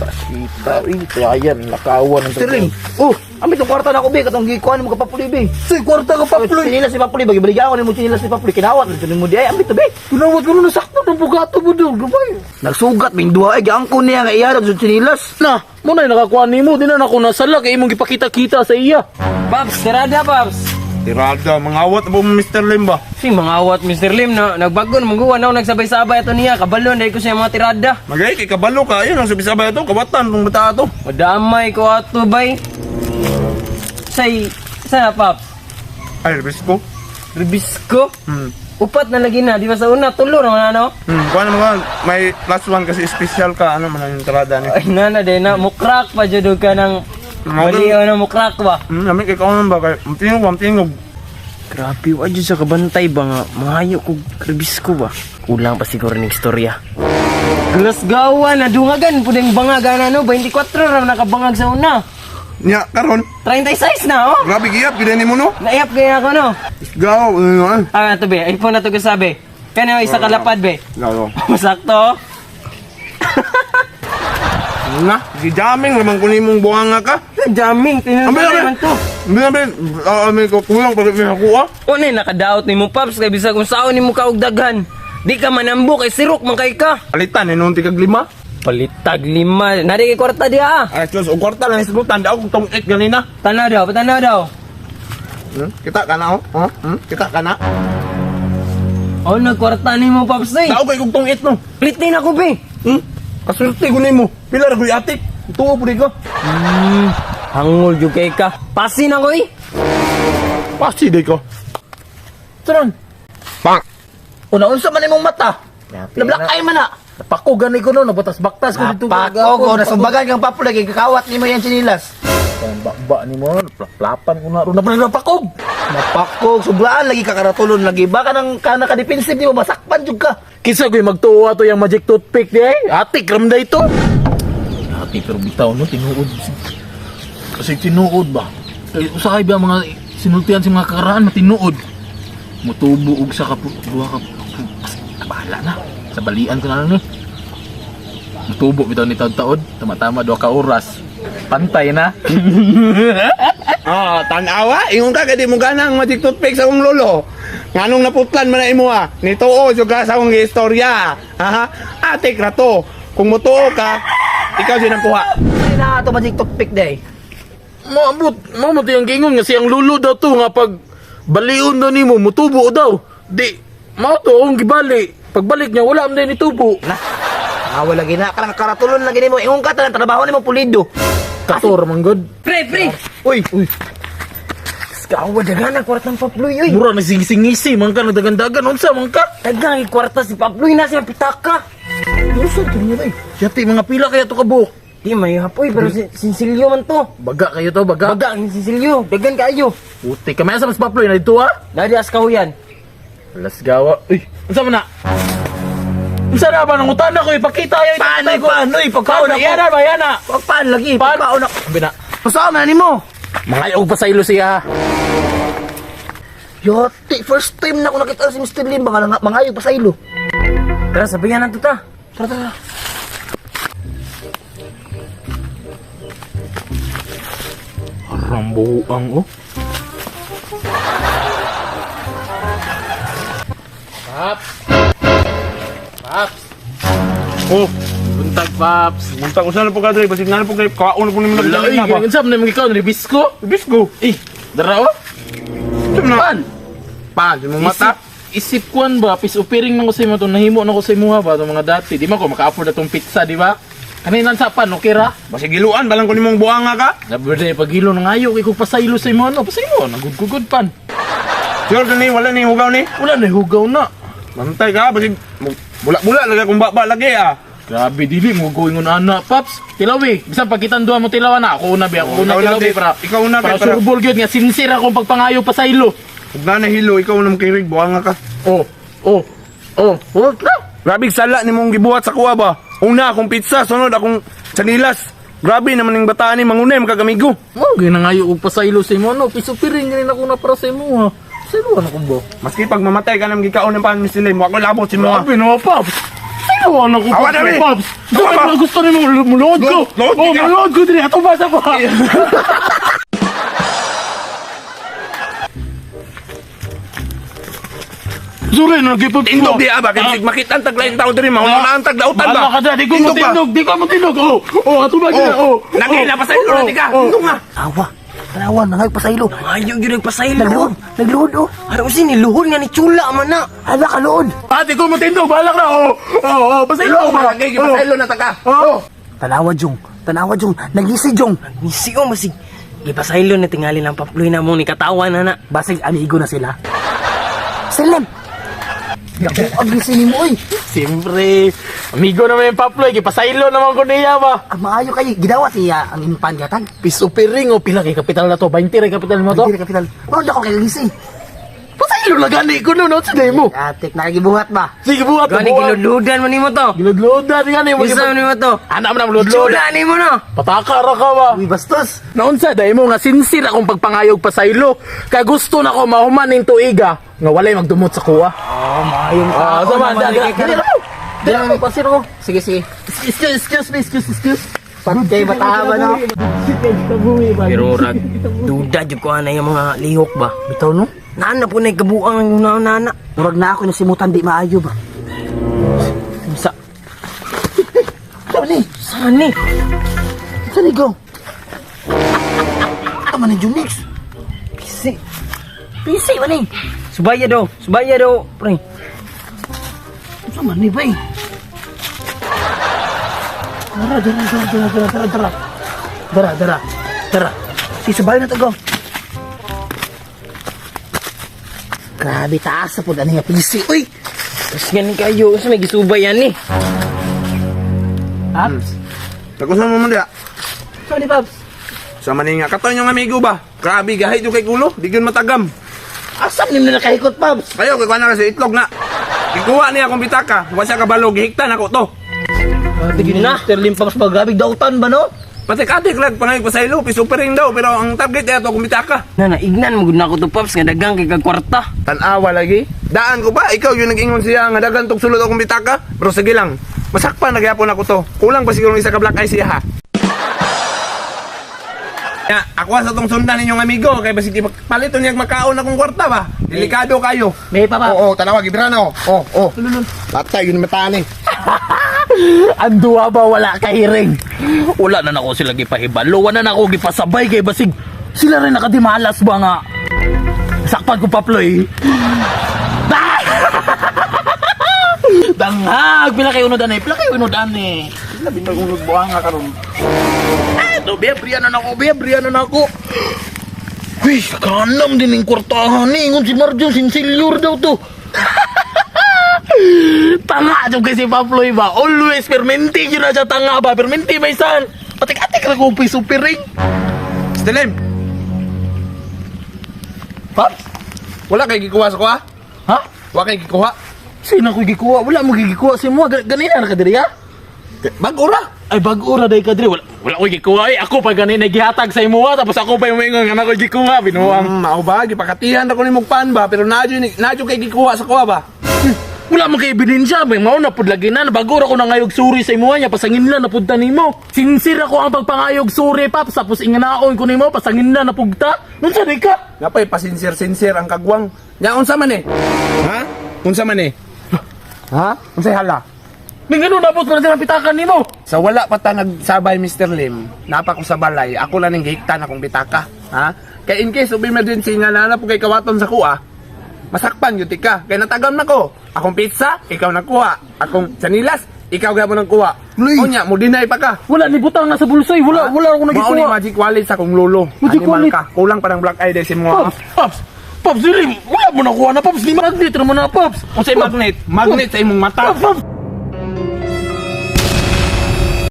Kita, ito, ayan, lakawan ng Sterling. Oh, amit ang kwarta na ako, be. Katong gikuhan mo ka Papuli, be. Say, kwarta ka Paploy. Sinilas si Papuli, bagi baligawan mo sinilas si Papuli. Kinawat, ito mo di ay, amit to, be. Tunawat ko na sakto ng bugato mo doon. Gabay. Nagsugat, may duha, ay, gangko niya nga iyarag sa sinilas. Na, muna yung nakakuha ni mo. Di na ako nasala. Kaya imong ipakita-kita sa iya. Paps, tirada Paps. Tirada, mangawat mo Mr. Lim ba? Sing mangawat Mr. Lim na nagbagon mangguwan na nagsabay-sabay ato niya kabalon dahil ko sa mga tirada. Magay, kay kabalo ka. Ayun, ang sabay-sabay ito. Kabatan, itong bata ito. Madamay ko ato bay. Sana Paps. Ay, rebis ko. Ribisco. Hmm. Upat na lagi na, di ba sa una tulo naman ano? Kuha naman, may last one kasi special ka. Ano man yung tirada niya. Ay nana din na mukrak pa jud ka ng baliw na mukrak ba. Namin kay kaunan ba? Kay tingog. Grabe wa jud sa kabantay ba nga mangayo ko Ribisco ba. Kulang pa siguro ning istorya. Alas gawa na dungagan puding bangagan ano 24 ra nakabangag sa una. Nya, karon. 36 na oh. Grabe giyap, gina ni mo no? Naiyap kaya ako no. Gaw, ano. Ah, ito be, iPhone na ito kasabi. Kaya isa kalapad be. Gaw. Masakto. Na, gijaming naman kunin mong buhanga ka. Jamming, Ambil, naman to. May kukulang pag may hakuha. O na, nakadaot ni mo Paps, kaya bisa kung saan ni mo kaugdagan. Di ka manambo, kay sirok man kay ka. Palitan, inunti kag 5. Palitag 5. Nari kay kwarta dia ah. Ay, Diyos, o kwarta lang sa tanda ako tong 8 ganina. Tanaw daw, patanaw daw. Kita ka na, oh? Kita ka na? O, nagkwarta ni mo Paps eh. Tao kay kong tong 8 no? Plitin ako be. Kasulti ko mo. Pila ra ko'y atik. Tuwa po di ko. Hangol jud kay ka. Pasin ako eh. Pasti di ko. Turon. Pang! Una-unsa man imong mata. Nablak ay man na. Napako gani ko no. Nabatas-baktas ko dito. Napako ko, nasumbagan kang Papuli, kay kakawat ni mo yan sinilas. Ang bakba ni mo. Plapan ko na. Napakog. Napako, sublaan lagi ka karatulon lagi. Baka nang naka-defensive di mo, masakpan jud ka. Kisa ko'y magtuwa to yung magic toothpick di eh. Atik, ramda ito. Atik, pero bitaw no. Tinuod. Kasi tinuod ba? Usahay ba mga sinultihan sa mga kakaraan matinuod. Mutubo og sa buha ka. Bahala na. Sa balian ko na lang ni. Mutubo bitaw ni taod-taod. Tama-tama 2 ka oras. Pantay na. Tanawa. Ingon ka kadi mo ganang magic toothpick sa akong lolo. Nganong naputlan man na imo ah. Nituo jud ka sa akong istorya. Ha? Atik ra to. Kung mutuo ka, ikaw din ang kuha. Hindi na ito magic toothpick day. Mamot yung gingon nga siyang lulo daw to nga pag baliun daw nimo mutubo daw. Di mao to ang gibali. Pagbalik niya wala man din itubo. Wala lagi na, karang karatulon lagi ni mo. Ingon ka talang trabaho ni mo pulido. Kator man god. Pre. Uy. Kawa dagan ang kwartang Paploy, uy. Mura na singisi man ka nagdagan-dagan unsa man ka? Dagang kwarta si Paploy na siya pitaka. Unsa to niya ay? Yati mga pila kaya to kabuk. Di may hapoy pero sinsilyo man to. Baga kayo to, baga. Baga ang sinsilyo. Dagan kaayo. Puti ka sa mas paploy na dito ha. Nadi as kahuyan. Alas gawa. Uy, unsa man na? Unsa na ba nang utana ko ipakita ayo Paano, Pagkaon na yana ba yana? Pagpaan lagi, pagkaon na. Sabi na. Kasama ni mo. Mga og pa sa ilo siya. Yote, first time na ako nakita si Mr. Lim, mga ayog pa sa ilo. Tara, sabihan na to ta. Tara. Rambuang oh. Paps. Oh, Buntag Paps. muntag usa na po ka dre, basig na po kay kaon na po nimo Wala nagdala ba. unsa man mga ikaw ni Bisco? Bisgo. Eh, dara oh. Pan. Pa, di mo mata. Isip kuan ba pis upiring nang ko sa imo to nahimo na ko sa imo ba to mga dati. Di man ko maka-afford na tong pizza, di ba? Kanina sa pan okay ra? Basig giluan balang ko nimong buhanga ka. Naberde pagilo nang ayo kay ko pasaylo sa imo ano, pasaylo nagugugod pan. Sure ni wala ni hugaw ni. Wala na hugaw na. Mantay ka basig bula lagi akong baba lagi ah. Grabe dili mo goingon ana Paps. Tilawi, bisan pagkitan duha mo tilawan na ako una Ikaw na, tilawi para ikaw na, para para- surbol gyud nga sincere akong pagpangayo pasaylo. Ug na hilo ikaw nang kirig buhanga ka. Oh. Grabe sala ni mong gibuhat sa kuha ba. Una akong pizza, sunod akong sanilas. Grabe naman ning bataan ni mangunem kagamigo. Oh, ginangayo og pasaylo sa imo no. Pisupiring gani na ko na para sa imo ha. Pasaylo na ko ba? Maski pag mamatay ka nang gikaon ng pan Mr. Lim, ako labot si mo. Grabe no Paps. Ay Oh, anak ko, Awa Pops. na, eh. Pops. Awa ba? Gusto niyo mulod ko. Load Oh, ka. mulod ko diri. Ato ba sa pa? Sure, nagipot ko. Tindog di ba? Kaya makita ang taglayin tao diri mo. Wala ang taglautan ba? Bala ka dyan. Di ko Tindog ba? matindog. Di ko matindog. Oh, ato ba dyan? Oh, nagila pa sa ilo na tika. Tindog nga. Awa. Tanawan, nangay pasaylo. Maayo yun nagpasaylo. Nagluhod. Nagluhod, oh. Araw sin niluhod nga ni Chula man na. Hala ka, lood. Ate ko matindog. Balak na. Pasaylo Ilo ba? ba? Lagay pa sa ilo na taka. Oh. Tanawa, Jong. Tanawa, Jong. Nagisi, Jong. Misi o masig. Ipasaylo na tingali ng paploy na mong ni katawan na. Basig, amigo na sila. Salam. Yaku, agisi ni mo, oy. Siyempre. Amigo naman yung Paploy. Pasaylo naman ko niya ba? Maayo kayo. Gidawa siya ang impan gatag. Piso piring o pila kay kapital na to? 20 rin kapital mo to? Hindi na kapital. Ano na ko kay gisi? Pasaylo na gani ko no, no? Sige mo. Atik, nakagibuhat ba? Sige buhat. Gani giludludan man nimo to. Giludlodan gani mo. Bisa man nimo to. Anak mo na muludlod. Chula nimo no. Pataka ra ka ba? Uy, bastos. Naunsa dahil mo nga sinsir akong pagpangayog pasaylo. Kaya gusto na ko mahuman ng tuiga nga walay magdumot sa kuha. Oh, maayong Ah, sama dali. Dili mo pasir ko. Sige, sige. Excuse. Patay matama na. Pero rag duda jud ko ana yung mga lihok ba. Bitaw no? Nana po na kabuang ang nana. Murag na ako nasimutan di maayo ba? Sa Saan ni? saan ni? Saan ni go? Tama ni Junix. Pisi. Pisi man ni. Subaya do, pre. Saan man ni ba eh? Dara. Si sabay na to go. Grabe taas sa po ano nga pisi. Uy! Tapos ganun kayo, sa may gisubay yan ni. Paps? Tagusan mo man dia. Saan ni Paps? Sa maninga. Katoy yung amigo ba? Grabe, gahit yung kay kulo. Di yun matagam. Asam ni na nakahikot Paps? Kayo, kay kuha na kasi itlog na. Ikuha niya akong bitaka. Huwag siya kabalo. Gihiktan ako to. Tigil na. Sterling Paps ba? Grabe dautan ba no? Patik-atik lang. Pangay pa sa ilo. Pisupering daw. Pero ang target niya ito akong bitaka. Nana, ignan mo gud na ako to Pops nga dagang kay kag kwarta. Tanawa lagi. Daan ko ba? Ikaw yung nag-ingon siya nga dagan tog sulod akong bitaka. Pero sige lang. Masakpan nagyapon ako to. Kulang pa siguro isa ka black eye siya ha. Ya, ako sa tong sundan ninyong amigo kay basig palito niya makaon akong kwarta ba. Delikado kayo. May pa. Oo, tanawa gibrano. Oo. Patay yun matani. Ang duwa ba wala kahiring? Wala na nako sila gipahibalo, wala na ako gipasabay kay basig. Sila rin nakadimalas ba nga? Sakpan ko Paploy. Dangag, pila kayo unodan eh. Pila kayo unodan eh. Labi pa unod buang nga karon. To bebrian na ako. Uy, kanam din yung kwartahan eh. Ngun si Marjo, sinsilyur daw to. Tanga dyan kasi Paploy ba? Always permenti yun na siya tanga ba? Permenti may san. Patik-atik na kong piso-piring. Stilim. Paps? Wala kay gikuha sa kuha? Ha? Wala kay gikuha? Sino ko gikuha? Wala mo gikuha si mo. Ganina na ka diri ha? Bag-ura. Ay bag-ura day ka diri. Wala ko gikuha eh. Ako pa ganina gihatag sa imo ha. Tapos ako pa yung mga nga ko gikuha. Binuwang. Mao ba gipakatihan ako ni mugpaan ba pero nadyo kay gikuha sa kuha ba? Wala mo kay ebidensya. May mao na pud lagi na. Bagura ko na ngayog suri sa imo niya. Pasangin na napudta nimo. Sinsira ko ang pagpangayog suri Paps. Tapos inganaon ko nimo. Pasangin na napugta. Nun sa ka? Napay pasinsir-sinsir ang kagwang. Nya unsa man eh? Ha? Unsa man eh? Ha? Unsay hala? May ganun dapat ko na silang pitakan nimo. Sa wala pa ta nagsabay Mr. Lim, napa ko sa balay, ako lang ning gihiktan akong bitaka. Ha? Kay in case of emergency nga nanap kay kawaton sa kuha, masakpan yun ka. Kay natagam na ko. Akong pizza, ikaw nagkuha. Akong sanilas, ikaw gabo nang kuha. Unya, mo dinay pa ka. Wala ni butang nasa bulsoy. Wala ako Mao ni nagikuha. magic wallet sa kong lolo. Magic Animal wallet? ka. Kulang pa ng black eye dahil si mo. Pops, dili. Wala mo nakuha na Pops. Di magnet mo na Pops. Unsay magnet? Magnet sa imong mata. Pops.